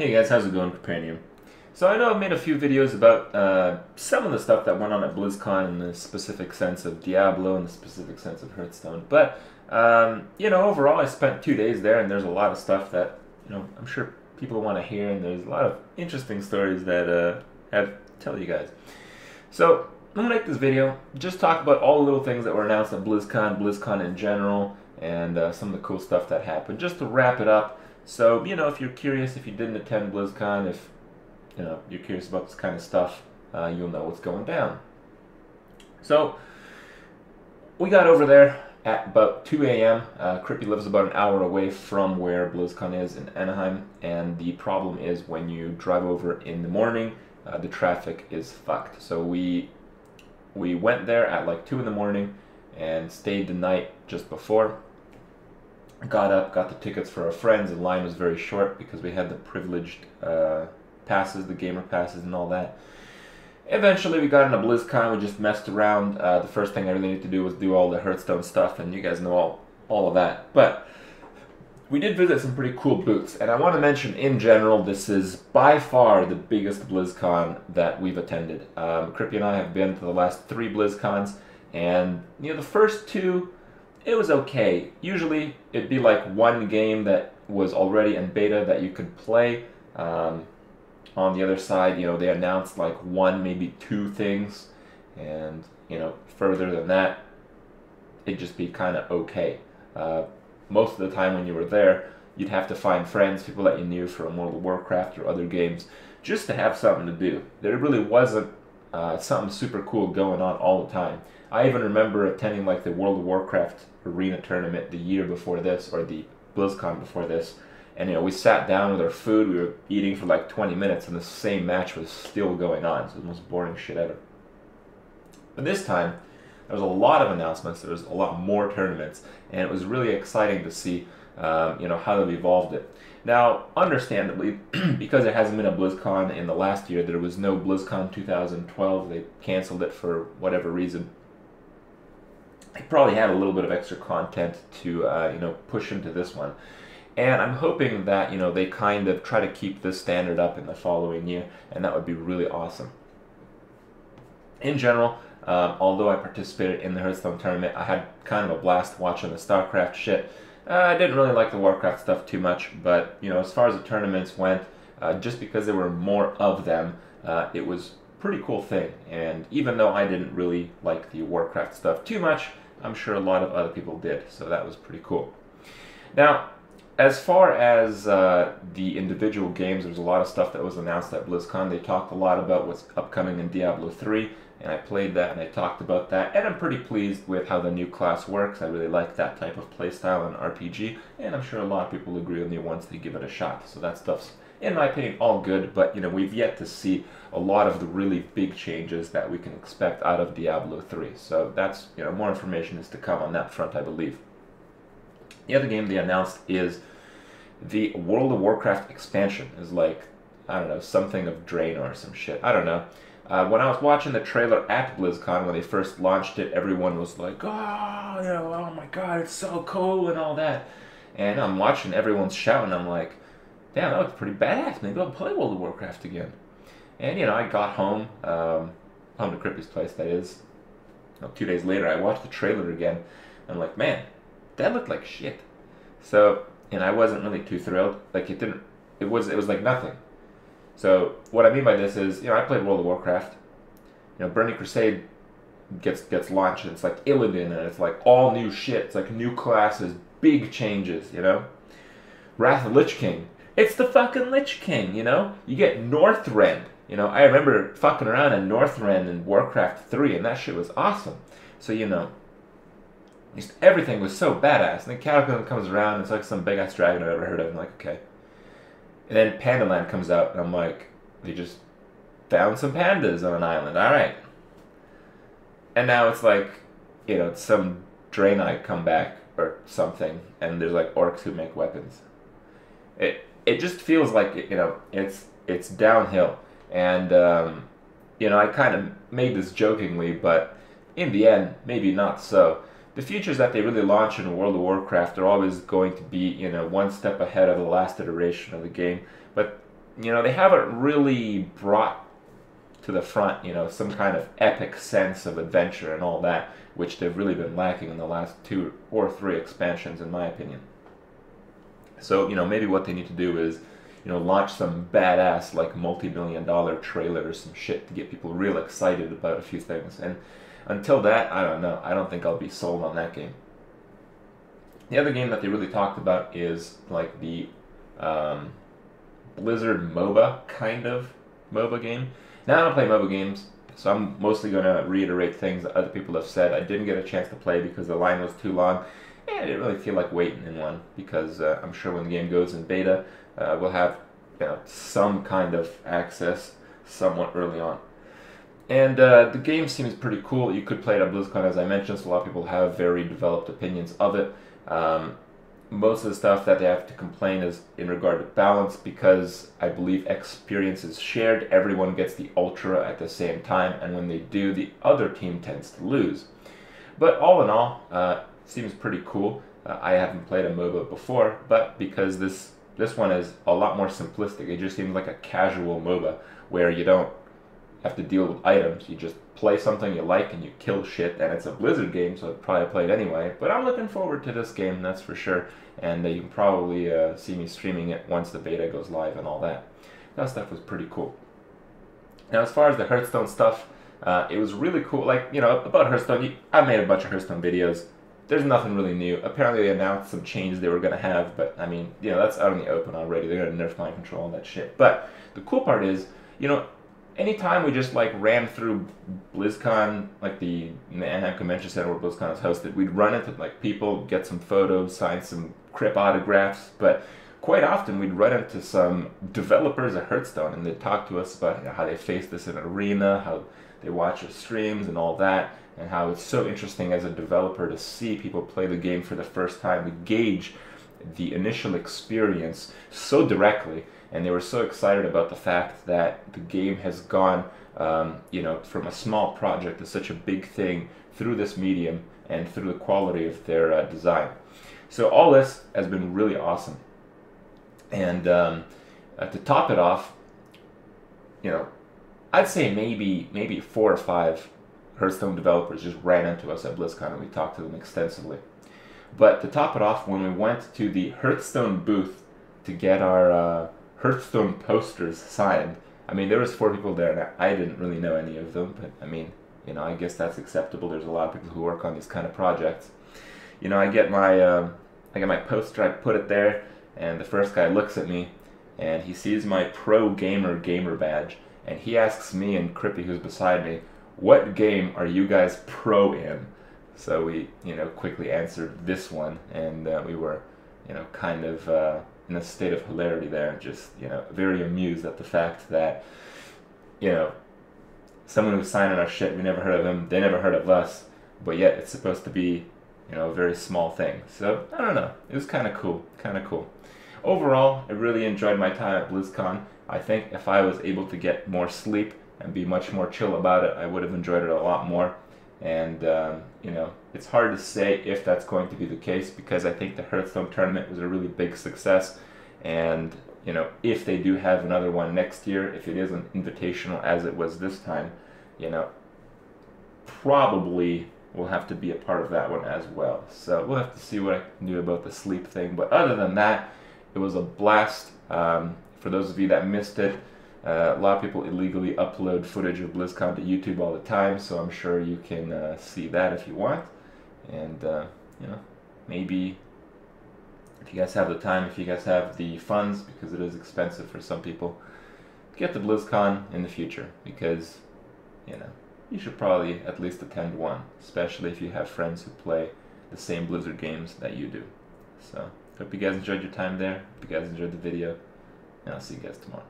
Hey guys, how's it going, Kripp? So I know I've made a few videos about some of the stuff that went on at Blizzcon in the specific sense of Diablo and the specific sense of Hearthstone. But, overall I spent 2 days there and there's a lot of stuff that, I'm sure people want to hear, and there's a lot of interesting stories that I have to tell you guys. So I'm going to make this video, just talk about all the little things that were announced at BlizzCon, BlizzCon in general, and some of the cool stuff that happened, just to wrap it up. So, if you're curious, if you didn't attend BlizzCon, if, you're curious about this kind of stuff, you'll know what's going down. So, we got over there at about 2 a.m. Krippy lives about an hour away from where BlizzCon is in Anaheim, and the problem is when you drive over in the morning, the traffic is fucked. So we went there at like 2 in the morning and stayed the night just before. Got up, got the tickets for our friends. The line was very short because we had the privileged passes, the gamer passes and all that. Eventually we got into BlizzCon, we just messed around. The first thing I really needed to do was do all the Hearthstone stuff, and you guys know all of that. But we did visit some pretty cool booths, and I want to mention in general, this is by far the biggest BlizzCon that we've attended. Krippy and I have been to the last 3 BlizzCons, and the first 2, it was okay. Usually it'd be like one game that was already in beta that you could play. On the other side, they announced like 1, maybe 2 things, and further than that, it'd just be kind of okay. Most of the time when you were there, you'd have to find friends, people that you knew from World of Warcraft or other games, just to have something to do. There really wasn't something super cool going on all the time. I even remember attending like the World of Warcraft arena tournament the year before this, or the BlizzCon before this, and we sat down with our food, we were eating for like 20 minutes, and the same match was still going on. So the most boring shit ever. But this time, there was a lot of announcements, there was a lot more tournaments, and it was really exciting to see how they've evolved it. Now, understandably, because there hasn't been a BlizzCon in the last year, there was no BlizzCon 2012, they canceled it for whatever reason. They probably had a little bit of extra content to push into this one. And I'm hoping that, they kind of try to keep this standard up in the following year, and that would be really awesome. In general, although I participated in the Hearthstone tournament, I had kind of a blast watching the StarCraft shit. I didn't really like the Warcraft stuff too much, but, as far as the tournaments went, just because there were more of them, it was a pretty cool thing. And even though I didn't really like the Warcraft stuff too much, I'm sure a lot of other people did, so that was pretty cool. Now, as far as the individual games, there's a lot of stuff that was announced at BlizzCon. They talked a lot about what's upcoming in Diablo 3, and I played that and I talked about that, and I'm pretty pleased with how the new class works. I really like that type of playstyle in RPG, and I'm sure a lot of people agree with me once they give it a shot. So that stuff's, in my opinion, all good, but we've yet to see a lot of the really big changes that we can expect out of Diablo 3. So that's, more information is to come on that front, I believe. The other game they announced is the World of Warcraft expansion. Is like, I don't know, something of Drain or some shit. I don't know. When I was watching the trailer at BlizzCon, when they first launched it, everyone was like, oh my god, it's so cool and all that. And I'm watching everyone's shouting, I'm like, damn, that looks pretty badass. Maybe I'll play World of Warcraft again. And, I got home, home to Krippy's place, that is. 2 days later, I watched the trailer again. I'm like, man, that looked like shit. So, and I wasn't really too thrilled. Like, it was like nothing. So, what I mean by this is, I played World of Warcraft. Burning Crusade gets launched, and it's like Illidan, and it's like all new shit. It's like new classes, big changes, Wrath of Lich King. It's the fucking Lich King, You get Northrend. I remember fucking around in Northrend in Warcraft 3, and that shit was awesome. So, just everything was so badass. And then Cataclysm comes around, and it's like some big-ass dragon I've never heard of. I'm like, okay. And then Pandaland comes out, and I'm like, they just found some pandas on an island. Alright. And now it's like, some Draenei come back or something, and there's like orcs who make weapons. It just feels like, it's downhill. And, I kind of made this jokingly, but in the end, maybe not so. The features that they really launch in World of Warcraft are always going to be, one step ahead of the last iteration of the game. But they haven't really brought to the front, some kind of epic sense of adventure and all that, which they've really been lacking in the last 2 or 3 expansions, in my opinion. So, maybe what they need to do is, launch some badass, like, multi-million-dollar trailer or some shit to get people real excited about a few things. And until that, I don't know. I don't think I'll be sold on that game. The other game that they really talked about is, like, the Blizzard MOBA kind of MOBA game. Now, I don't play MOBA games, so I'm mostly going to reiterate things that other people have said. I didn't get a chance to play because the line was too long, and I didn't really feel like waiting in one, because I'm sure when the game goes in beta, we'll have some kind of access somewhat early on. And the game seems pretty cool. You could play it at BlizzCon, as I mentioned, so a lot of people have very developed opinions of it. Most of the stuff that they have to complain is in regard to balance, because I believe experience is shared. Everyone gets the Ultra at the same time, and when they do, the other team tends to lose. But all in all, seems pretty cool. I haven't played a MOBA before, but because this one is a lot more simplistic, it just seems like a casual MOBA where you don't have to deal with items. You just play something you like and you kill shit, and it's a Blizzard game, so I'd probably play it anyway. But I'm looking forward to this game, that's for sure, and you can probably see me streaming it once the beta goes live and all that. That stuff was pretty cool. Now, as far as the Hearthstone stuff, it was really cool. Like, about Hearthstone, I made a bunch of Hearthstone videos. There's nothing really new. Apparently they announced some changes they were going to have, but I mean, that's out in the open already. They're going to nerf mind control and that shit. But the cool part is, anytime we just like ran through BlizzCon, like the Anaheim Convention Center where BlizzCon is hosted, we'd run into like people, get some photos, sign some Kripp autographs, but quite often we'd run into some developers of Hearthstone, and they'd talk to us about how they face this in arena, how they watch our streams and all that, and how it's so interesting as a developer to see people play the game for the first time, to gauge the initial experience so directly. And they were so excited about the fact that the game has gone, from a small project to such a big thing through this medium and through the quality of their design. So all this has been really awesome. And to top it off, I'd say maybe 4 or 5 Hearthstone developers just ran into us at BlizzCon, and we talked to them extensively. But to top it off, when we went to the Hearthstone booth to get our Hearthstone posters signed, I mean, there was 4 people there, and I didn't really know any of them, but I mean, I guess that's acceptable. There's a lot of people who work on these kind of projects. I get my poster, I put it there, and the first guy looks at me, and he sees my Pro Gamer badge, and he asks me and Krippie, who's beside me, "What game are you guys pro in?" So we, quickly answered this one, and we were, kind of in a state of hilarity there, just, very amused at the fact that, someone who's signing our shit, we never heard of them, they never heard of us, but yet it's supposed to be, a very small thing. So, I don't know, it was kind of cool, Overall, I really enjoyed my time at BlizzCon. I think if I was able to get more sleep and be much more chill about it, I would have enjoyed it a lot more. And, it's hard to say if that's going to be the case, because I think the Hearthstone tournament was a really big success. And, if they do have another one next year, if it is an invitational as it was this time, probably will have to be a part of that one as well. So we'll have to see what I can do about the sleep thing. But other than that, it was a blast. For those of you that missed it, a lot of people illegally upload footage of BlizzCon to YouTube all the time, so I'm sure you can see that if you want. And, maybe if you guys have the time, if you guys have the funds, because it is expensive for some people, get to BlizzCon in the future, because, you should probably at least attend one, especially if you have friends who play the same Blizzard games that you do. So, hope you guys enjoyed your time there, hope you guys enjoyed the video, and I'll see you guys tomorrow.